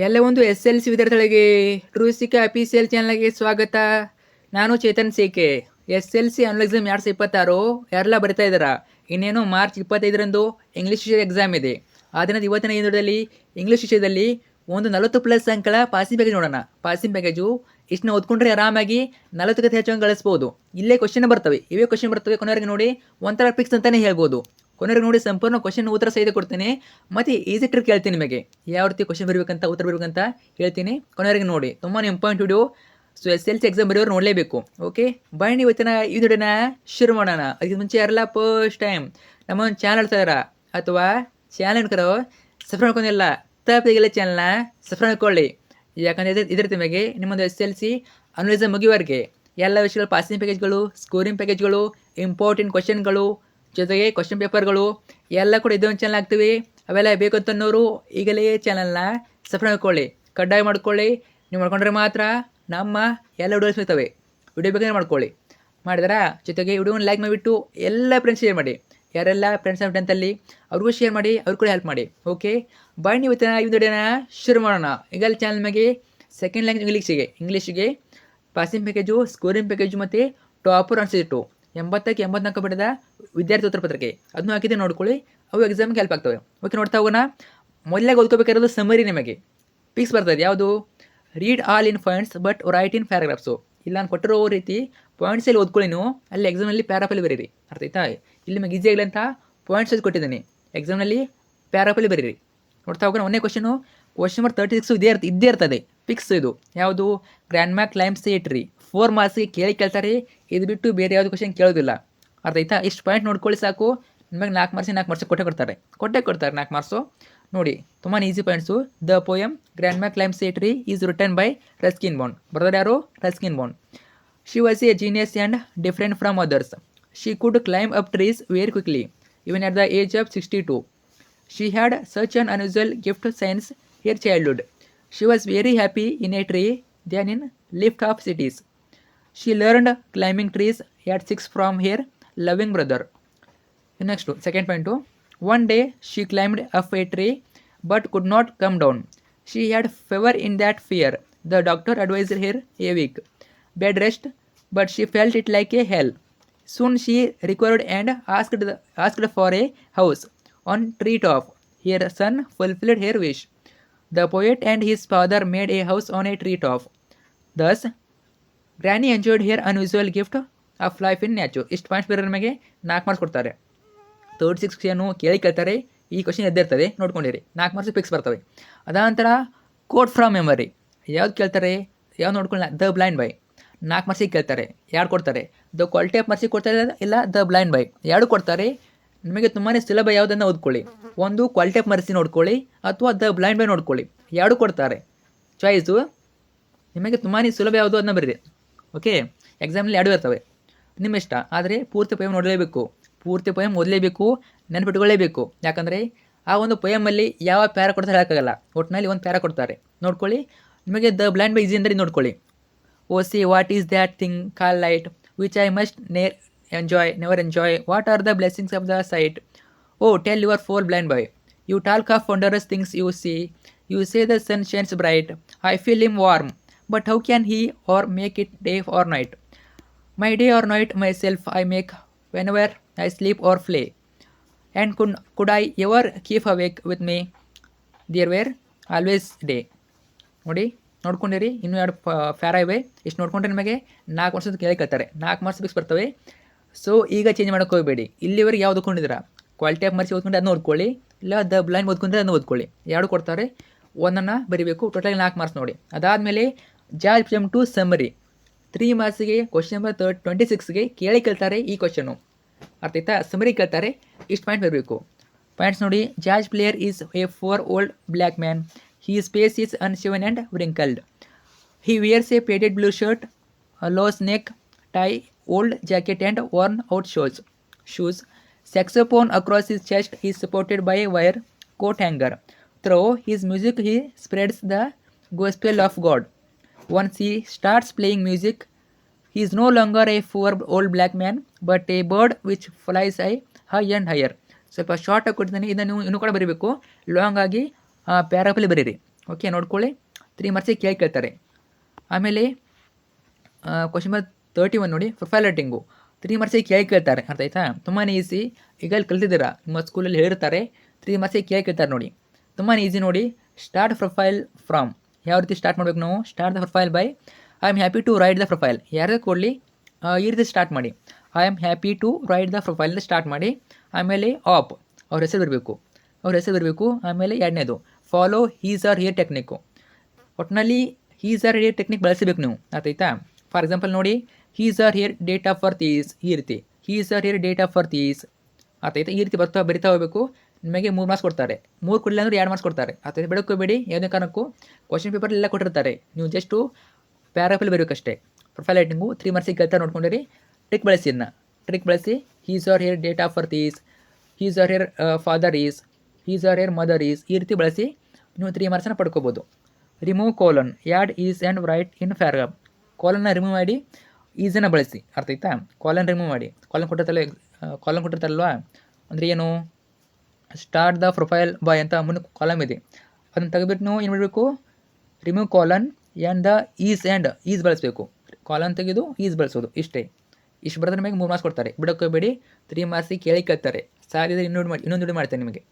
ಎಲ್ಲ ಒಂದು SLC ವಿದ್ಯಾರ್ಥಿಗಳಿಗೆ ಟ್ರೂಸಿಕಾ ಅಫಿಷಿಯಲ್ ಚಾನಲ್ಗೆ ಸ್ವಾಗತ. ನಾನು ಚೇತನ್ ಸೇಕೆ. SLC ಆನ್ಲೈನ್ ಎಕ್ಸಾಮ್ 2026 ಯಾರೆಲ್ಲ ಬರಿತಾ ಇದ್ದಾರಾ? ಇನ್ನೇನು ಮಾರ್ಚ್ 25ರಂದು ಇಂಗ್ಲೀಷ್ ವಿಷಯ ಎಕ್ಸಾಮ್ ಇದೆ. ಆದ್ದರಿಂದ ಇವತ್ತಿನ ಈ ವಿಡಿಯೋದಲ್ಲಿ ಇಂಗ್ಲೀಷ್ ವಿಷಯದಲ್ಲಿ ಒಂದು 40+ ಅಂಕಗಳ ಪಾಸಿಂಗ್ ಪ್ಯಾಕೇಜ್ ನೋಡೋಣ. ಪಾಸಿಂಗ್ ಪ್ಯಾಕೇಜು ಇಷ್ಟನ್ನ ಓದ್ಕೊಂಡ್ರೆ ಆರಾಮಾಗಿ 40ಕ್ಕೆ ಹೆಚ್ಚು ಅಂಕ ಗಳಿಸ್ಬೋದು. ಇಲ್ಲೇ ಕ್ವಶನ್ ಬರ್ತವೆ, ಇವೇ ಕ್ವಶನ್ ಬರ್ತವೆ. ಕೊನೆಯವರೆಗೆ ನೋಡಿ ಒಂಥರ ಫಿಕ್ಸ್ ಅಂತಲೇ ಹೇಳ್ಬೋದು. ಕೊನೆಯವರೆಗೆ ನೋಡಿ ಸಂಪೂರ್ಣ ಕ್ವಶನ್ ಉತ್ತರ ಸಹಿತ ಕೊಡ್ತೀನಿ. ಮತ್ತು ಈಸಿ ಟ್ರಿಕ್ ಹೇಳ್ತೀನಿ ನಿಮಗೆ, ಯಾವ ರೀತಿ ಕ್ವಶನ್ ಬರಬೇಕಂತ ಉತ್ತರ ಬರಬೇಕಂತ ಹೇಳ್ತೀನಿ. ಕೊನೆಯವರೆಗೆ ನೋಡಿ, ತುಂಬಾ important video. So SLC exam ಬರೆಯೋರು ನೋಡಲೇಬೇಕು. ಓಕೆ, ಬನ್ನಿ ಇವತ್ತಿನ ಈ ವಿಡಿಯೋನ ಶುರು ಮಾಡೋಣ. ಅದಕ್ಕೆ ಮುಂಚೆ ಯಾರೆಲ್ಲ ಫಸ್ಟ್ ಟೈಮ್ ನಮ್ಮ ಒಂದು ಚಾನಲ್ ಇರ್ತಾರ ಅಥವಾ ಚಾನಲ್ ಹಿಡ್ಕರೋ ಸಬ್ಸ್ಕ್ರೈಬ್ ಮಾಡ್ಕೊಂಡಿಲ್ಲ, ತಪ್ಪಿಗೆಲ್ಲ ಚಾನಲ್ನ ಸಬ್ಸ್ಕ್ರೈಬ್ ಮಾಡ್ಕೊಳ್ಳಿ. ಯಾಕಂದರೆ ಇದರ ನಿಮಗೆ ನಿಮ್ಮೊಂದು SLC ಅನಲೈಸ್ ಮುಗಿಯುವವರೆಗೆ ಎಲ್ಲ ವಿಷಯಗಳ ಪಾಸಿಂಗ್ ಪ್ಯಾಕೇಜ್ಗಳು, ಸ್ಕೋರಿಂಗ್ ಪ್ಯಾಕೇಜ್ಗಳು, ಇಂಪಾರ್ಟೆಂಟ್ ಕ್ವಶನ್ಗಳು, ಜೊತೆಗೆ ಕ್ವಶನ್ ಪೇಪರ್ಗಳು ಎಲ್ಲ ಕೂಡ ಇದೊಂದು ಚಾನಲ್ ಆಗ್ತೀವಿ. ಅವೆಲ್ಲ ಬೇಕು ಅಂತನ್ನೋರು ಈಗಲೇ ಚಾನಲ್ನ ಸಬ್ಸ್ಕ್ರೈಬ್ ಮಾಡ್ಕೊಳ್ಳಿ, ಕಡ್ಡಾಯ ಮಾಡ್ಕೊಳ್ಳಿ. ನೀವು ಮಾಡ್ಕೊಂಡ್ರೆ ಮಾತ್ರ ನಮ್ಮ ಎಲ್ಲ ವಿಡಿಯೋಸ್ ಇರ್ತವೆ. ವಿಡಿಯೋ ಬೇಕಾದ್ರೆ ಮಾಡ್ಕೊಳ್ಳಿ. ಮಾಡಿದಾರಾ? ಜೊತೆಗೆ ವಿಡಿಯೋನ ಲೈಕ್ ಮಾಡಿಬಿಟ್ಟು ಎಲ್ಲ ಫ್ರೆಂಡ್ಸ್ ಶೇರ್ ಮಾಡಿ. ಯಾರೆಲ್ಲ ಫ್ರೆಂಡ್ಸ್ ಟೆಂತಲ್ಲಿ ಅವ್ರಿಗೂ ಶೇರ್ ಮಾಡಿ, ಅವ್ರು ಕೂಡ ಹೆಲ್ಪ್ ಮಾಡಿ. ಓಕೆ, ಬನ್ನಿ ಇವತ್ತಿನ ಈ ವಿಡಿಯೋನ ಶುರು ಮಾಡೋಣ. ಈಗ ಅಲ್ಲಿ ಚಾನಲ್ ಮೇಲೆ ಸೆಕೆಂಡ್ ಲ್ಯಾಂಗ್ವೇಜ್ ಇಂಗ್ಲೀಷಿಗೆ ಪಾಸಿಂಗ್ ಪ್ಯಾಕೇಜು, ಸ್ಕೋರಿಂಗ್ ಪ್ಯಾಕೇಜು ಮತ್ತು ಟಾಪರ್ ಅನ್ಸಿಟ್ಟು 80ಕ್ಕೆ 80 ಅಂಕ ಪಡೆದ ವಿದ್ಯಾರ್ಥಿ ಉತ್ತರ ಪತ್ರಿಕೆ ಅದನ್ನು ಹಾಕಿದ್ರೆ ನೋಡ್ಕೊಳ್ಳಿ. ಅವು ಎಕ್ಸಾಮ್ಗೆ ಹೆಲ್ಪ್ ಆಗ್ತವೆ. ಓಕೆ, ನೋಡ್ತಾ ಹೋಗೋಣ. ಮೊದಲಾಗಿ ಓದ್ಕೋಬೇಕಾಗಿರೋದು ಸಮರಿ. ನಿಮಗೆ ಪಿಕ್ಸ್ ಬರ್ತದೆ ಯಾವುದು? Read all in points but write in paragraphs. ಇಲ್ಲ ನಾನು ಕೊಟ್ಟಿರೋ ರೀತಿ ಪಾಯಿಂಟ್ಸಲ್ಲಿ ಓದ್ಕೊಳ್ಳಿ. ನೀವು ಅಲ್ಲಿ ಎಕ್ಸಾಮಲ್ಲಿ ಪ್ಯಾರಾಫಲ್ಲಿ ಬರೀರಿ. ಅರ್ಥ ಆಯ್ತಾ? ಇಲ್ಲಿ ನಿಮಗೆ ಈಸಿ ಆಗಲಿ ಅಂತ ಪಾಯಿಂಟ್ಸ್ ಅಲ್ಲಿ ಕೊಟ್ಟಿದ್ದೀನಿ. ಎಕ್ಸಾಮ್ನಲ್ಲಿ ಪ್ಯಾರಾಫಲ್ಲಿ ಬರೀರಿ. ನೋಡ್ತಾ ಹೋಗೋಣ. ಒಂದೇ ಕ್ವಶನು, ಕ್ವಶನ್ ನಂಬರ್ 36 ಇದ್ದೇ ಇರ್ತದೆ. ಫಿಕ್ಸ್ ಇದು ಯಾವುದು? Granny climbs a tree. 4 ಮಾರ್ಕ್ಸ್ಗೆ ಕೇಳ್ತಾರೆ. ಇದು ಬಿಟ್ಟು ಬೇರೆ ಯಾವುದು ಕ್ವಶನ್ ಕೇಳೋದಿಲ್ಲ. ಅರ್ಥ ಆಯ್ತಾ? ಇಷ್ಟು ಪಾಯಿಂಟ್ ನೋಡ್ಕೊಳ್ಳಿ ಸಾಕು. ನಿಮಗೆ 4 ಮಾರ್ಕ್ಸ್ ಕೊಟ್ಟೆ ಕೊಡ್ತಾರೆ 4 ಮಾರ್ಕ್ಸು. ನೋಡಿ, ತುಂಬಾ easy points. The poem granny climbs a tree is written by Ruskin Bond. ಬರ್ತಾರೆ ಯಾರು? Ruskin Bond. She was a genius and different from others. She could climb up trees very quickly even at the age of 62. She had such an unusual gift since her childhood. She was very happy in a tree than in lift of cities. She learned climbing trees at 6 from her loving brother. Next, second point. One day she climbed up a tree but could not come down. She had fever. In that fear, the doctor advised her a week bed rest, but she felt it like a hell. Soon she recovered and asked for a house on treetop. Her son fulfilled her wish. The poet and his father made a house on a treetop. Thus, Granny enjoyed her unusual gift of life in nature. ಇಷ್ಟು points ಬೇರೆ ನಮಗೆ 4 marks ಕೊಡ್ತಾರೆ. 36 ಏನು ಕೇಳ್ತಾರೆ. ಈ question ಎದ್ದಿರ್ತದೆ, ನೋಡ್ಕೊಂಡಿರಿ. 4 marks fix ಬರ್ತವೆ. ಅದಾನಂತರ ಕೋಟ್ ಫ್ರಮ್ ಮೆಮರಿ. ಯಾವ್ದು ಕೇಳ್ತಾರೆ? ಯಾವ್ದು ನೋಡ್ಕೊಳ್ಳ? The blind boy. 4 ಮಾರ್ಕ್ಸಿಗೆ ಕೇಳ್ತಾರೆ. ಯಾರು ಕೊಡ್ತಾರೆ? ದ ಕ್ವಾಲಿಟಿ ಆಫ್ ಮಾರ್ಕ್ಸಿಗೆ ಕೊಡ್ತಾರೆ, ಇಲ್ಲ ದ ಬ್ಲೈಂಡ್ ಬೈ. ಎರಡು ಕೊಡ್ತಾರೆ. ನಿಮಗೆ ತುಂಬಾ ಸುಲಭ ಯಾವುದನ್ನು ಓದ್ಕೊಳ್ಳಿ. ಒಂದು ಕ್ವಾಲಿಟಿ ಆಫ್ ಮಾರ್ಕ್ಸಿ ನೋಡ್ಕೊಳ್ಳಿ ಅಥವಾ ದ ಬ್ಲೈಂಡ್ ಬೈ ನೋಡ್ಕೊಳ್ಳಿ. ಎರಡು ಕೊಡ್ತಾರೆ ಚಾಯ್ಸು. ನಿಮಗೆ ತುಂಬಾ ಸುಲಭ ಯಾವುದು ಅದನ್ನ ಬರೀರಿ. ಓಕೆ, ಎಕ್ಸಾಮಲ್ಲಿ ಎರಡು ಇರ್ತವೆ, ನಿಮ್ಮ ಇಷ್ಟ. ಆದರೆ ಪೂರ್ತಿ ಪೊಯಮ್ ನೋಡಲೇಬೇಕು, ಪೂರ್ತಿ ಪೊಯಮ್ ಓದಲೇಬೇಕು, ನೆನಪಿಟ್ಕೊಳ್ಳೇಬೇಕು. ಯಾಕಂದರೆ ಆ ಒಂದು ಪೊಯಮಲ್ಲಿ ಯಾವ ಪ್ಯಾರ ಕೊಡ್ತಾರೆ ಹೇಳೋಕ್ಕಾಗಲ್ಲ. ಒಟ್ಟಿನಲ್ಲಿ ಒಂದು ಪ್ಯಾರ ಕೊಡ್ತಾರೆ, ನೋಡ್ಕೊಳ್ಳಿ. ನಿಮಗೆ ದ ಬ್ಲೈಂಡ್ ಬೈ ಈಸಿ ಅಂದರೆ ನೋಡ್ಕೊಳ್ಳಿ. Oh, see, what is that thing called light, which I must never enjoy? What are the blessings of the sight? Oh, tell your fool blind boy. You talk of wondrous things you see. You say the sun shines bright. I feel him warm. But how can he or make it day or night? My day or night myself I make whenever I sleep or play. And could I ever keep awake with me? There were always day. ನೋಡ್ಕೊಂಡಿರಿ. ಇನ್ನೂ 2 para ಇವೆ. ಇಷ್ಟು ನೋಡ್ಕೊಂಡ್ರೆ ನಿಮಗೆ 4 marks ಕೇಳ್ತಾರೆ. 4 marks fix ಬರ್ತವೆ. So ಈಗ change ಮಾಡೋಕೆ ಹೋಗಬೇಡಿ. ಇಲ್ಲಿವರೆಗೆ ಯಾವ್ದು ಓದ್ಕೊಂಡಿದ್ದೀರಾ? ಕ್ವಾಲಿಟಿ ಆಫ್ ಮಾರ್ಕ್ಸ್ ಓದ್ಕೊಂಡ್ರೆ ಅದನ್ನ ಓದ್ಕೊಳ್ಳಿ, ಇಲ್ಲ ದ ಬ್ಲೈಂಡ್ ಓದ್ಕೊಂಡ್ರೆ ಅದನ್ನ ಓದ್ಕೊಳ್ಳಿ. ಎರಡು ಕೊಡ್ತಾರೆ, ಒಂದನ್ನು ಬರೀಬೇಕು. ಟೋಟಲ್ 4 ಮಾರ್ಕ್ಸ್ ನೋಡಿ. ಅದಾದಮೇಲೆ ಜಾರ್ಜ್ ಪ್ಲಮ್ ಟು ಸಮರಿ. 3 ಮಾರ್ಕ್ಸಿಗೆ ಕ್ವಶನ್ ನಂಬರ್ 26ಗೆ ಕೇಳ್ತಾರೆ ಈ ಕ್ವಶನು. ಅರ್ಥ ಆಯ್ತಾ? ಸಮರಿ ಕೇಳ್ತಾರೆ. ಇಷ್ಟು ಪಾಯಿಂಟ್ ಬರಬೇಕು. ಪಾಯಿಂಟ್ಸ್ ನೋಡಿ. George player is A 4 old black man. His face is unshaven and wrinkled. He wears a faded blue shirt, a low neck tie, old jacket and worn-out shoes. Saxophone across his chest is supported by a wire coat hanger. Through his music he spreads the gospel of God. Once he starts playing music, he is no longer a poor old black man, but a bird which flies high and higher. ಸ್ವಲ್ಪ short ಆಗಿ ಕೊಡ್ತೀನಿ. ಇದನ್ನು ಇನ್ನೂ ಕೂಡ ಬರೀಬೇಕು, long ಆಗಿ ಪ್ಯಾರಾಫಲ್ಲಿ ಬರೀರಿ. Okay, ನೋಡ್ಕೊಳ್ಳಿ. 3 ಮಾರ್ಕ್ಸಿಗೆ ಕೇಳ್ತಾರೆ. ಆಮೇಲೆ ಕ್ವಶನ್ ನಂಬರ್ 31 ನೋಡಿ, ಪ್ರೊಫೈಲ್ ರೈಟಿಂಗು 3 ಮಾರ್ಕ್ಸಿಗೆ ಕೇಳ್ತಾರೆ. ಅರ್ಥ ಆಯ್ತಾ? ತುಂಬಾ ಈಸಿ. ಈಗ ಅಲ್ಲಿ ಕಲ್ತಿದ್ದೀರಾ, ನಿಮ್ಮ ಸ್ಕೂಲಲ್ಲಿ ಹೇಳಿರ್ತಾರೆ. 3 ಮಾರ್ಕ್ಸಿಗೆ ಕೇಳ್ತಾರೆ ನೋಡಿ, ತುಂಬಾ ಈಸಿ ನೋಡಿ. ಸ್ಟಾರ್ಟ್ ಪ್ರೊಫೈಲ್ ಫ್ರಮ್, ಯಾವ ರೀತಿ ಸ್ಟಾರ್ಟ್ ಮಾಡಬೇಕು ನಾವು? Start the profile by I am happy to write the profile. ಯಾರೇ ಕೊಡಲಿ ಈ ರೀತಿ ಸ್ಟಾರ್ಟ್ ಮಾಡಿ. I am happy to write the profile ಅಂತ ಸ್ಟಾರ್ಟ್ ಮಾಡಿ. ಆಮೇಲೆ ಆಪ್, ಅವ್ರ ಹೆಸರು ಬರಬೇಕು. ಆಮೇಲೆ ಎರಡನೇದು follow his or her technique. ಒಟ್ಟಿನಲ್ಲಿ ಹೀಸ್ ಆರ್ ಹಿಯರ್ ಟೆಕ್ನಿಕ್ ಬಳಸಬೇಕು ನೀವು. ಆಯ್ತಾ? ಫಾರ್ ಎಕ್ಸಾಂಪಲ್ ನೋಡಿ, his or her date of birth is, ಈ ರೀತಿ his or her date of birth is. ಆಯ್ತಾ? ಈ ರೀತಿ ಬರಿತಾ ಹೋಗಬೇಕು. ನಿಮಗೆ 3 ಮಾರ್ಕ್ಸ್ ಕೊಡ್ತಾರೆ. 3 ಕೊಡಲಿಲ್ಲ ಅಂದರೆ 2 ಮಾರ್ಕ್ಸ್ ಕೊಡ್ತಾರೆ. ಆಯ್ತಾ? ಬೆಳಕೋಬೇಡಿ ಯಾವುದೇ ಕಾರಣಕ್ಕೂ. ಕ್ವಶನ್ ಪೇಪರ್ ಎಲ್ಲ ಕೊಟ್ಟಿರ್ತಾರೆ, ನೀವು ಜಸ್ಟು ಪ್ಯಾರಾಫಲ್ಲಿ ಬರಬೇಕಷ್ಟೇ. ಪ್ರೊಫೈಲ್ ರೈಟಿಂಗು 3 ಮಾರ್ಕ್ಸಿಗೆ ಕೇಳ್ತಾರೆ, ನೋಡ್ಕೊಂಡಿರಿ. ಟ್ರಿಕ್ ಬಳಸಿ his or her date of birth is, his or her father is, his or her mother is, ಈ ರೀತಿ ಬಳಸಿ ನೀವು 3 ಮಾರ್ಕ್ಸನ್ನು ಪಡ್ಕೋಬೋದು. Remove colon, add is and write in paragraph. ಕಾಲನ್ನ ರಿಮೂವ್ ಮಾಡಿ, ಈಸನ್ನು ಬಳಸಿ. ಅರ್ಥ ಆಯ್ತಾ? ಕಾಲನ್ ರಿಮೂವ್ ಮಾಡಿ. ಕಾಲನ್ ಕೊಟ್ಟಿರ್ತಾರಲ್ವಾ, ಅಂದರೆ ಏನು? ಸ್ಟಾರ್ಟ್ ದ ಪ್ರೊಫೈಲ್ ಬಾಯ್ ಅಂತ ಮುಂದೆ ಕಾಲಮ್ ಇದೆ, ಅದನ್ನು ತೆಗೆದ್ಬಿಟ್ಟು ನೀವು ಏನು ಮಾಡಬೇಕು? Remove colon and the is ಬಳಸಬೇಕು. ಕಾಲನ್ ತೆಗೆದು ಈಸ್ ಬಳಸೋದು. ಇಷ್ಟು ಬರೆದ್ರೆ ನಿಮಗೆ 3 ಮಾರ್ಕ್ಸ್ ಕೊಡ್ತಾರೆ. ಬಿಡೋಕೋಬೇಡಿ. 3 ಮಾರ್ಕ್ಸಿಗೆ ಕೇಳ್ತಾರೆ. ಸಾರಿದ್ರೆ ಇನ್ನೊಂದು ವಿಡಿಯೋ ಮಾಡ್ತೇನೆ ನಿಮಗೆ.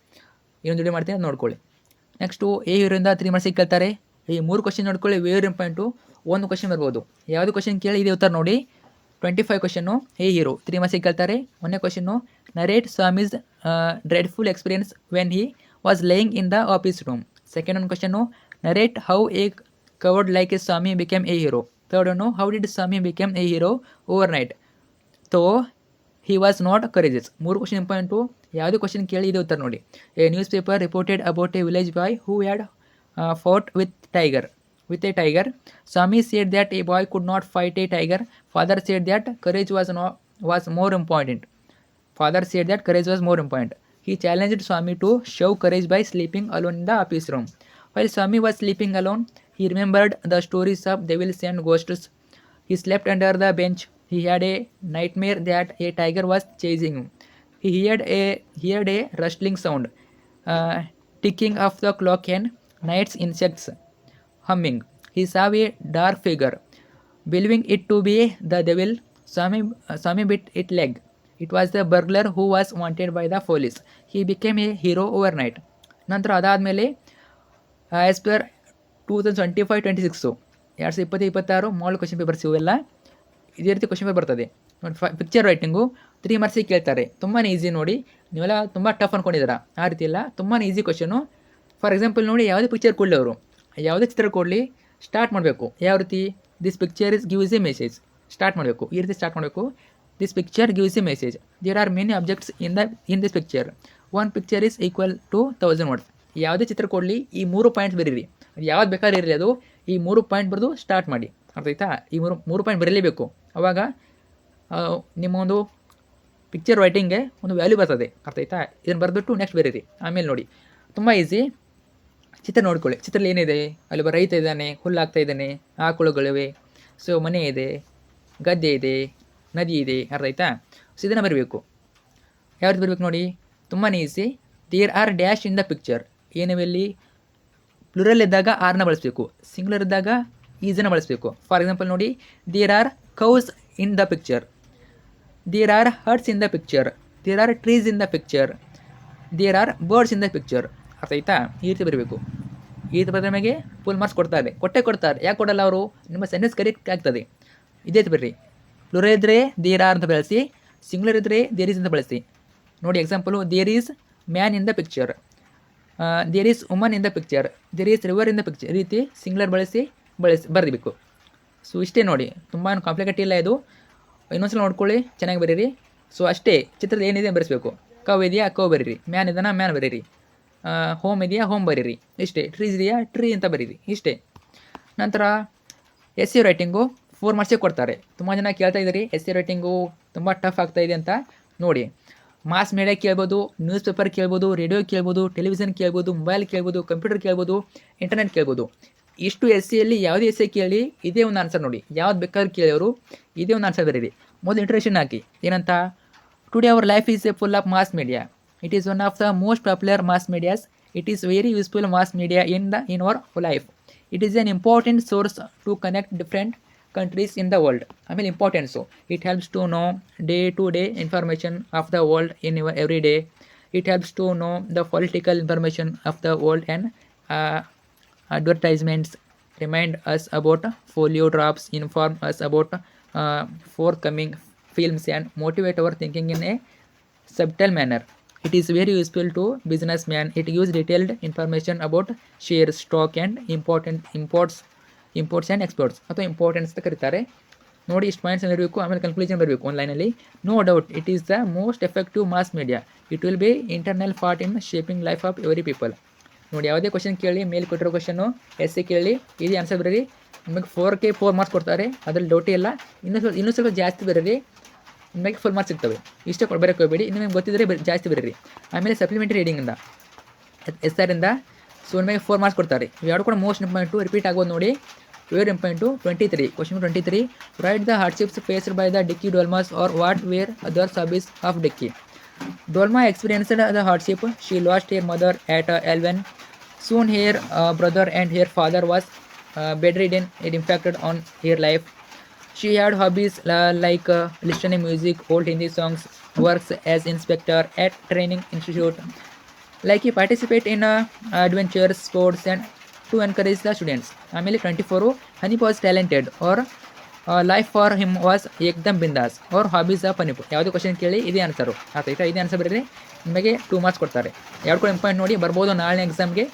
ಅದು ನೋಡ್ಕೊಳ್ಳಿ. ನೆಕ್ಸ್ಟು ಎ ಹೀರೋಯಿಂದ 3 ಮಾರ್ಕ್ಸಿಗೆ ಕೇಳ್ತಾರೆ. ಈ 3 ಕ್ವಶನ್ ನೋಡ್ಕೊಳ್ಳಿ, ವೆರಿ ಇಂಪಾರ್ಟೆಂಟು. ಒಂದು ಕ್ವಶನ್ ಬರ್ಬೋದು. ಯಾವುದು ಕ್ವಶನ್ ಕೇಳಿ ಇದೆ ಉತ್ತರ ನೋಡಿ. 25 ಕ್ವಶನ್ನು ಎ ಹೀರೋ 3 ಮಾರ್ಕ್ಸಿಗೆ ಕೇಳ್ತಾರೆ. ಒಂದನೇ question narrate Swami's dreadful experience when he was laying in the office room. Second ಒಂದು question narrate how a coward like a Swami became a hero. Third one how did Swami became a hero overnight though he was not courageous. 3 question important. ಯಾವುದೇ question ಕೇಳಿ ಇದೆ ಉತ್ತರ ನೋಡಿ. A newspaper reported about a village boy who had fought with a tiger. Swami said that a boy could not fight a tiger. Father said that courage was more important. He challenged Swami to show courage by sleeping alone in the office room. While Swami was sleeping alone, he remembered the stories of devils and ghosts. He slept under the bench. He had a nightmare that a tiger was chasing him. He heard a rustling sound, ticking of the clock and night's insects humming. He saw a dark figure. Believing it to be the devil, Swami bit its leg. It was the burglar who was wanted by the police. He became a hero overnight. ನಂತರ ಅದಾದಮೇಲೆ as per 2025-26 2026 model question papers ಇವೆಲ್ಲ ಇದೇ ರೀತಿ question paper ಬರ್ತದೆ ನೋಡಿ. Picture writing 3 ಮಾರ್ಕ್ಸಿಗೆ ಕೇಳ್ತಾರೆ. ತುಂಬಾ ಈಸಿ ನೋಡಿ. ನೀವೆಲ್ಲ ತುಂಬ ಟಫ್ ಅಂದ್ಕೊಂಡಿದ್ದೀರಾ, ಆ ರೀತಿ ಇಲ್ಲ. ತುಂಬಾ ಈಸಿ ಕ್ವಶನು. ಫಾರ್ ಎಕ್ಸಾಂಪಲ್ ನೋಡಿ, ಯಾವುದೇ ಪಿಕ್ಚರ್ ಕೊಡಲಿ, ಅವರು ಯಾವುದೇ ಚಿತ್ರ ಕೊಡಲಿ, ಸ್ಟಾರ್ಟ್ ಮಾಡಬೇಕು ಯಾವ ರೀತಿ? This picture is gives a message. Start ಮಾಡಬೇಕು ಈ ರೀತಿ ಸ್ಟಾರ್ಟ್ ಮಾಡಬೇಕು. This picture gives a message. There are many objects in this picture. 1 picture is equal to 1000 words. ಯಾವುದೇ ಚಿತ್ರ ಕೊಡಲಿ, ಈ 3 ಪಾಯಿಂಟ್ಸ್ ಬರೀರಿ. ಅದು ಯಾವ್ದು ಬೇಕಾದ್ರೆ ಇರಲಿ, ಅದು ಈ 3 ಪಾಯಿಂಟ್ ಬರೆದು ಸ್ಟಾರ್ಟ್ ಮಾಡಿ. ಅರ್ಥ ಆಯ್ತಾ? ಈ 3 ಪಾಯಿಂಟ್ ಬರೀಲೇಬೇಕು. ಅವಾಗ ನಿಮ್ಮ ಒಂದು ಪಿಕ್ಚರ್ ರೈಟಿಂಗ್ಗೆ ಒಂದು ವ್ಯಾಲ್ಯೂ ಬರ್ತದೆ. ಅರ್ಥ ಆಯ್ತಾ? ಇದನ್ನು ಬರೆದ್ಬಿಟ್ಟು ನೆಕ್ಸ್ಟ್ ಬರೀರಿ. ಆಮೇಲೆ ನೋಡಿ, ತುಂಬ ಈಸಿ. ಚಿತ್ರ ನೋಡ್ಕೊಳ್ಳಿ. ಚಿತ್ರದಲ್ಲಿ ಏನಿದೆ? ಅಲ್ಲೊಬ್ಬ ರೈತ ಇದ್ದಾನೆ, ಹುಲ್ಲಾಗ್ತಾ ಇದ್ದಾನೆ, ಆಕಳುಗಳಿವೆ, ಸೊ ಮನೆ ಇದೆ, ಗದ್ದೆ ಇದೆ, ನದಿ ಇದೆ. ಅರ್ಥ ಆಯ್ತಾ? ಸೊ ಇದನ್ನು ಬರಬೇಕು. ಯಾವ ರೀತಿ ಬರಬೇಕು ನೋಡಿ, ತುಂಬಾ easy. There are dash in the picture. ಏನಿವೆಲ್ಲಿ? ಪ್ಲೂರಲ್ ಇದ್ದಾಗ ಆರ್ನ ಬಳಸಬೇಕು, ಸಿಂಗ್ಯುಲರ್ ಇದ್ದಾಗ ಈಸನ್ನು ಬಳಸಬೇಕು. ಫಾರ್ ಎಕ್ಸಾಂಪಲ್ ನೋಡಿ, there are cows in the picture, there are huts in the picture, there are trees in the picture, there are birds in the picture. ಅರ್ಥ ಆಯ್ತಾ? ಈ ರೀತಿ ಬರಬೇಕು. ಈ ರೀತಿ ಬರೆದ ನಮಗೆ ಫುಲ್ ಮಾರ್ಕ್ಸ್ ಕೊಡ್ತಾರೆ. ಕೊಡ್ತಾರೆ. ಯಾಕೆ ಕೊಡಲ್ಲ ಅವರು? ನಿಮ್ಮ ಸೆಂಟೆನ್ಸ್ ಕರೆಕ್ಟ್ ಆಗ್ತದೆ. ಇದೇ ಬರ್ರಿ. ಪ್ಲೂರಲ್ ಇದ್ದರೆ ದೇರ್ ಆರ್ ಅಂತ ಬಳಸಿ, ಸಿಂಗ್ಯುಲರ್ ಇದ್ದರೆ ದೇರ್ ಈಸ್ ಅಂತ ಬಳಸಿ. ನೋಡಿ example, there is man in the picture, there is woman in the picture, there is river in the picture. ಈ ರೀತಿ ಸಿಂಗ್ಯುಲರ್ ಬಳಸಿ ಬರೀಬೇಕು. ಸೊ ಇಷ್ಟೇ ನೋಡಿ, ತುಂಬ ಕಾಂಪ್ಲಿಕೇಟ್ ಇಲ್ಲ ಇದು. ಇನ್ನೊಂದ್ಸಲ ನೋಡ್ಕೊಳ್ಳಿ, ಚೆನ್ನಾಗಿ ಬರೀರಿ. ಸೊ ಅಷ್ಟೇ. ಚಿತ್ರದ ಏನಿದೆ ಬರೆಸಬೇಕು. ಕವ್ ಇದೆಯಾ ಕವ್ ಬರೀರಿ, ಮ್ಯಾನ್ ಇದನ್ನ ಮ್ಯಾನ್ ಬರೀರಿ, ಹೋಮ್ ಇದೆಯಾ ಹೋಮ್ ಬರೀರಿ. ಇಷ್ಟೇ. ಟ್ರೀಸ್ ಇದೆಯಾ ಟ್ರೀ ಅಂತ ಬರೀರಿ. ಇಷ್ಟೇ. ನಂತರ ಎಸ್ಸೆ ರೈಟಿಂಗು 4 ಮಾರ್ಕ್ಸಿಗೆ ಕೊಡ್ತಾರೆ. ತುಂಬ ಜನ ಕೇಳ್ತಾ ಇದ್ದೀರಿ ಎಸ್ಸೆ ರೈಟಿಂಗು ತುಂಬ ಟಫ್ ಆಗ್ತಾಯಿದೆ ಅಂತ. ನೋಡಿ, ಮಾಸ್ ಮೀಡಿಯಾ ಕೇಳ್ಬೋದು, ನ್ಯೂಸ್ ಪೇಪರ್ ಕೇಳ್ಬೋದು, ರೇಡಿಯೋ ಕೇಳ್ಬೋದು, ಟೆಲಿವಿಷನ್ ಕೇಳ್ಬೋದು, ಮೊಬೈಲ್ ಕೇಳ್ಬೋದು, ಕಂಪ್ಯೂಟರ್ ಕೇಳ್ಬೋದು, ಇಂಟರ್ನೆಟ್ ಕೇಳ್ಬೋದು. ಇಷ್ಟು ಎಸ್ಸೆಯಲ್ಲಿ ಯಾವುದೇ ಎಸ್ಸೆ ಕೇಳಿ ಇದೇ ಒಂದು ಆನ್ಸರ್ ನೋಡಿ. ಯಾವ್ದು ಬೇಕಾದ್ರೂ ಕೇಳಿಯವರು ಇದೇ ಒಂದು ಆನ್ಸರ್ ಬರೀರಿ. ಮೊದಲು ಇಂಟ್ರಡಕ್ಷನ್ ಹಾಕಿ. ಏನಂತ? Today our life is a full of mass media. It is one of the most popular mass medias It is very useful mass media in our life. It is an important source to connect different countries in the world. ಆಮೇಲೆ importance, it helps to know day to day information of the world in your every day. It helps to know the political information of the world, and advertisements remind us about folio drops, inform us about forthcoming films, and motivate our thinking in a subtle manner. It is very useful to businessmen. It gives detailed information about shares, stock, and imports and exports ಅಥವಾ importance ಅಂತ ಕರೀತಾರೆ. ನೋಡಿ, ಇಷ್ಟು points ಬರಬೇಕು, ಆಮೇಲೆ conclusion ಬರಬೇಕು ಆನ್ಲೈನಲ್ಲಿ. No doubt it is the most effective mass media. It will be internal part in shaping life of every people. ನೋಡಿ, ಯಾವುದೇ ಕ್ವಶನ್ ಕೇಳಿ, ಮೇಲೆ ಕೊಟ್ಟಿರೋ ಕ್ವಶನ್ನು ಎಸ್ ಸಿ ಕೇಳಿ, ಇದು ಆನ್ಸರ್ ಬರೀರಿ. ನಿಮಗೆ 4ಕ್ಕೆ 4 ಮಾರ್ಕ್ಸ್ ಕೊಡ್ತಾರೆ, ಅದ್ರಲ್ಲಿ ಡೌಟೇ ಇಲ್ಲ. ಇನ್ನೂ ಸ್ವಲ್ಪ ಜಾಸ್ತಿ ಬರೀರಿ, ನಿಮಗೆ ಫುಲ್ ಮಾರ್ಕ್ಸ್ ಸಿಗ್ತವೆ. ಇಷ್ಟೇ ಬರೋಕ್ಕೆ ಹೋಗಬೇಡಿ, ಇನ್ನು ನಿಮಗೆ ಗೊತ್ತಿದ್ದರೆ ಜಾಸ್ತಿ ಬರೀರಿ. ಆಮೇಲೆ ಸಪ್ಲಿಮೆಂಟರಿ ರೀಡಿಂಗಿಂದ ಎಸ್ ಆರಿಂದ ಸೊ ನಿಮಗೆ 4 ಮಾರ್ಕ್ಸ್ ಕೊಡ್ತಾರೆ. ಇವೆರಡು ಕೂಡ ಮೋಸ್ಟ್ ಇಂಪಾರ್ಟೆಂಟು, ರಿಪೀಟ್ ಆಗೋದು ನೋಡಿ. Very important. 23 question 23, write the hardships faced by the Dicky Dolma's or what were others hobbies of Dicky. Dolma experienced the hardship. She lost her mother at 11. Soon her brother and her father was bedridden. It impacted on her life. She had hobbies like listening music, old Hindi songs, works as inspector at training institute. Like he participate in adventures, sports, and to encourage the students. ಆಮೇಲೆ 24, Hanif was talented or life for him was ಏಕ್ದಮ್ ಬಿಂದಾಸ್ ಅವ್ರ hobbies of ಹನಿಪು. ಯಾವುದೇ question ಕೇಳಿ ಇದೇ answer ಆಯ್ತಾ. ಇದೇ answer ಬರೀರಿ, ನಿಮಗೆ 2 ಮಾರ್ಕ್ಸ್ ಕೊಡ್ತಾರೆ. ಎರಡು ಕೂಡ ಇಂಪಾರ್ಟೆಂಟ್ ನೋಡಿ, ಬರ್ಬೋದು ನಾಳೆ ಎಕ್ಸಾಮ್ಗೆ.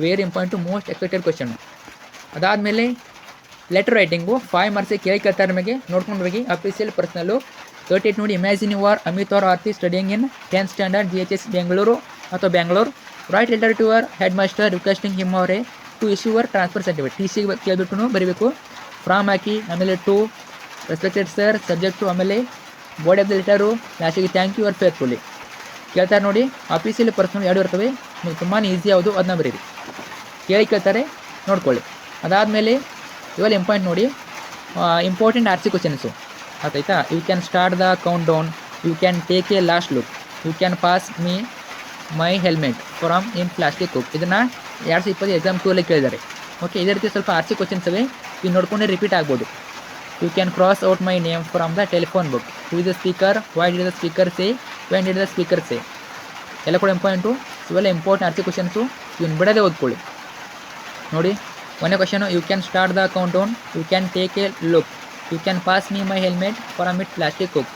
Very important, most expected question. ಅದಾದಮೇಲೆ ಲೆಟರ್ ರೈಟಿಂಗು 5 ಮಾರ್ಕ್ಸಿಗೆ ಕೇಳ್ತಾರೆ. ನಿಮಗೆ ನೋಡ್ಕೊಂಡು ಹೋಗಿ. ಅಫಿಷಿಯಲ್ ಪರ್ಸನಲ್ಲು 38 ನೋಡಿ, imagine you are Amit or Aarti studying in 10th standard GHS Bengaluru ಅಥವಾ Bangalore. Write letter to your head master requesting him ಅವರೇ to issue your transfer certificate. T C ಕೇಳ್ಬಿಟ್ಟು ಬರೀಬೇಕು. ಫ್ರಾಮ್ ಹಾಕಿ, ಆಮೇಲೆ ಟು ರೆಸ್ಪೆಕ್ಟೆಡ್ ಸರ್, ಸಬ್ಜೆಕ್ಟು, ಆಮೇಲೆ body of the letter, ಲಾಸ್ಟಿಗೆ thank you your ಫೇರ್ಫುಲಿ ಕೇಳ್ತಾರೆ. ನೋಡಿ, ಆಫೀಸಲ್ಲಿ ಪರ್ಸನಲ್ 2 ಇರ್ತವೆ. ನೀವು ತುಂಬಾ ಈಸಿ ಯಾವುದು ಅದನ್ನ ಬರೀರಿ. ಕೇಳ್ತಾರೆ, ನೋಡ್ಕೊಳ್ಳಿ. ಅದಾದಮೇಲೆ ಇವೆಲ್ಲ ಇಂಪಾರ್ಟೆಂಟ್ ನೋಡಿ, ಇಂಪಾರ್ಟೆಂಟ್ RC ಕ್ವಶನ್ಸು ಆಯ್ತಾ. You can start the countdown, you can take a last look, you can pass me my helmet from in plastic cook. ಇದನ್ನು 2020 ಎಕ್ಸಾಮ್ 2 ಅಲ್ಲಿ ಕೇಳಿದ್ದಾರೆ. ಓಕೆ, ಇದೇ ರೀತಿ ಸ್ವಲ್ಪ RC ಕ್ವಶನ್ಸ್ ಇವೆ, ನೀವು ನೋಡ್ಕೊಂಡೆ ರಿಪೀಟ್ ಆಗ್ಬೋದು. You can cross out my name from the telephone book. Who is the speaker, why did the speaker say, when did the speaker say. ಎಲ್ಲ ಕೂಡ ಇಂಪಾರ್ಟೆಂಟು. ಇವೆಲ್ಲ ಇಂಪಾರ್ಟೆಂಟ್ RC ಕ್ವಶನ್ಸು, ಇವನು ಬಿಡದೆ ಓದ್ಕೊಳ್ಳಿ. ನೋಡಿ, ಒಂದೇ question, you can start the countdown, you can take a look, you can pass me my helmet from it plastic cook.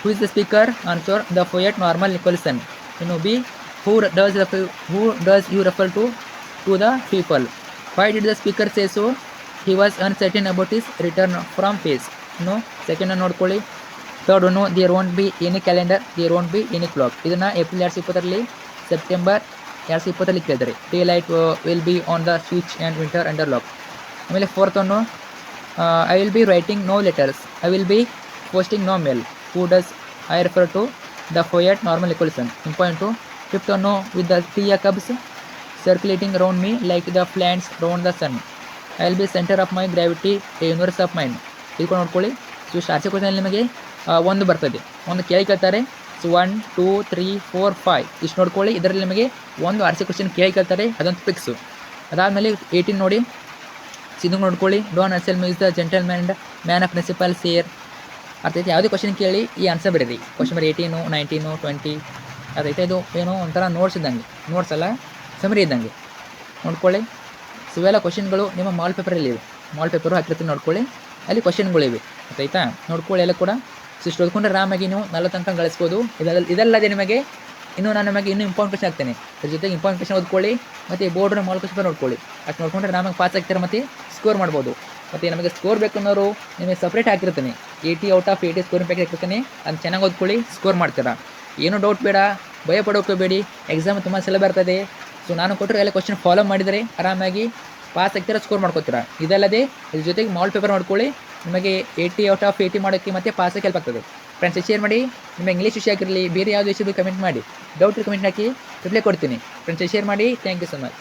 Who is the speaker, answer the poet Norman Nicholson. ಇನ್ನು B, who does you refer to the people. Why did the speaker say so? He was uncertain about his return from Pace. No, second one ನೋಡ್ಕೊಳ್ಳಿ. Third one, there won't be any calendar, there won't be any clock. ಇದನ್ನು April 2020 September 2020 ಕೇಳಿದ್ದಾರೆ. Daylight will be on the switch and winter under lock. ಆಮೇಲೆ fourth one, I will be writing no letters, I will be posting no mail. Who does I refer to? The poet Norman Nicholson. Important. Fifth one, with the 3 cubs circulating around me like the planets around the sun, I will be center of my gravity, a universe of mind. ಇದಕ್ಕೆ ನೋಡ್ಕೊಳ್ಳಿ. So ಇಷ್ಟು RC question ನಿಮಗೆ ಒಂದು ಬರ್ತದೆ, ಒಂದು ಕೇಳ್ತಾರೆ. So 1 2 3 4 5 ಇಷ್ಟು ನೋಡ್ಕೊಳ್ಳಿ. ಇದರಲ್ಲಿ ನಿಮಗೆ ಒಂದು RC ಕ್ವಶನ್ ಕೇಳ್ತಾರೆ, ಅದಂತೂ ಫಿಕ್ಸು. ಅದಾದಮೇಲೆ 18 ನೋಡಿ, ಇದನ್ನು ನೋಡ್ಕೊಳ್ಳಿ. Don't assail me is the gentleman of principal sir. ಅರ್ಥೈತೆ. ಯಾವುದೇ ಕ್ವಶನ್ ಕೇಳಿ ಈ ಆನ್ಸರ್ ಬರೀರಿ. ಕ್ವಶನ್ ನಂಬರ್ 18 19 20 ಅದೈತೆ. ಇದು ಏನೋ ಒಂಥರ ನೋಟ್ಸ್ ಇದ್ದಂಗೆ, ನೋಟ್ಸ್ ಅಲ್ಲ ಸಮರಿ ಇದ್ದಂಗೆ ನೋಡ್ಕೊಳ್ಳಿ. ಸೊ ಇವೆಲ್ಲ ಕ್ವಶನ್ಗಳು ನಿಮ್ಮ ಮಾಲ್ ಪೇಪರಲ್ಲಿ ಇವೆ, ಮಾಲ್ ಪೇಪರು ಹಾಕಿರ್ತೀನಿ ನೋಡ್ಕೊಳ್ಳಿ. ಅಲ್ಲಿ ಕ್ವಶನ್ಗಳಿವೆ ಆಯ್ತಾ, ನೋಡ್ಕೊಳ್ಳಿ ಎಲ್ಲ ಕೂಡ. ಸೊ ಇಷ್ಟು ಓದ್ಕೊಂಡ್ರೆ ಆರಾಮಾಗಿ ನೀವು 40 ಅಂಕ ಗಳಿಸ್ಬೋದು. ಇದಲ್ಲದೆ ನಿಮಗೆ ನಾನು ನಿಮಗೆ ಇನ್ನೂ ಇಂಪಾರ್ಟೆಂಟ್ ಕ್ವಶನ್ ಆಗ್ತೇನೆ. ಅದ್ರ ಜೊತೆಗೆ ಇಂಪಾರ್ಟೆಂಟ್ ಕ್ವಶನ್ ಓದ್ಕೊಳ್ಳಿ, ಮತ್ತು ಬೋರ್ಡ್ನ ಮಾಲ್ ಕ್ವಶನ್ ನೋಡ್ಕೊಳ್ಳಿ. ಅಷ್ಟು ನೋಡ್ಕೊಂಡ್ರೆ ಆರಾಮಾಗಿ ಪಾಸ್ ಆಗ್ತಾರೆ, ಮತ್ತು ಸ್ಕೋರ್ ಮಾಡ್ಬೋದು. ಮತ್ತು ನಮಗೆ ಸ್ಕೋರ್ ಬೇಕನ್ನೋರು ನಿಮಗೆ ಸಪ್ರೇಟ್ ಹಾಕಿರ್ತೀನಿ, 80 ಔಟ್ ಆಫ್ 80 ಸ್ಕೋರಿಂಗ್ ಪ್ಯಾಕ್ ಹಾಕಿರ್ತೀನಿ. ಅದು ಚೆನ್ನಾಗಿ ಓದ್ಕೊಳ್ಳಿ, ಸ್ಕೋರ್ ಮಾಡ್ತೀರಾ. ಏನೂ ಡೌಟ್ ಬೇಡ, ಭಯ ಪಡೋಕೋಬೇಡಿ. ಎಕ್ಸಾಮ್ ತುಂಬ ಸುಲಭ ಬರ್ತದೆ. ಸೊ ನಾನು ಕೊಟ್ಟರೆ ಎಲ್ಲ ಕ್ವಶನ್ ಫಾಲೋ ಮಾಡಿದರೆ ಆರಾಮಾಗಿ ಪಾಸ್ ಆಗ್ತೀರಾ, ಸ್ಕೋರ್ ಮಾಡ್ಕೋತೀರಾ. ಇದಲ್ಲದೆ ಇದ್ರ ಜೊತೆಗೆ ಮಾಲ್ ಪೇಪರ್ ನೋಡ್ಕೊಳ್ಳಿ, ನಿಮಗೆ 80 ಔಟ್ ಆಫ್ 80 ಮಾಡೋಕ್ಕೆ ಮತ್ತು ಪಾಸಾಗಿ ಹೆಲ್ಪ್ ಆಗ್ತದೆ. ಫ್ರೆಂಡ್ಸ್ ಶೇರ್ ಮಾಡಿ. ನಿಮ್ಮ ಇಂಗ್ಲೀಷ್ ವಿಷಯ ಆಗಿರಲಿ, ಬೇರೆ ಯಾವುದೇ ವಿಷಯದ್ದು ಕಮೆಂಟ್ ಮಾಡಿ, ಡೌಟ್ ಕಮೆಂಟ್ ಹಾಕಿ ರಿಪ್ಲೈ ಕೊಡ್ತೀನಿ. ಫ್ರೆಂಡ್ಸ್ ಶೇರ್ ಮಾಡಿ. Thank you so much.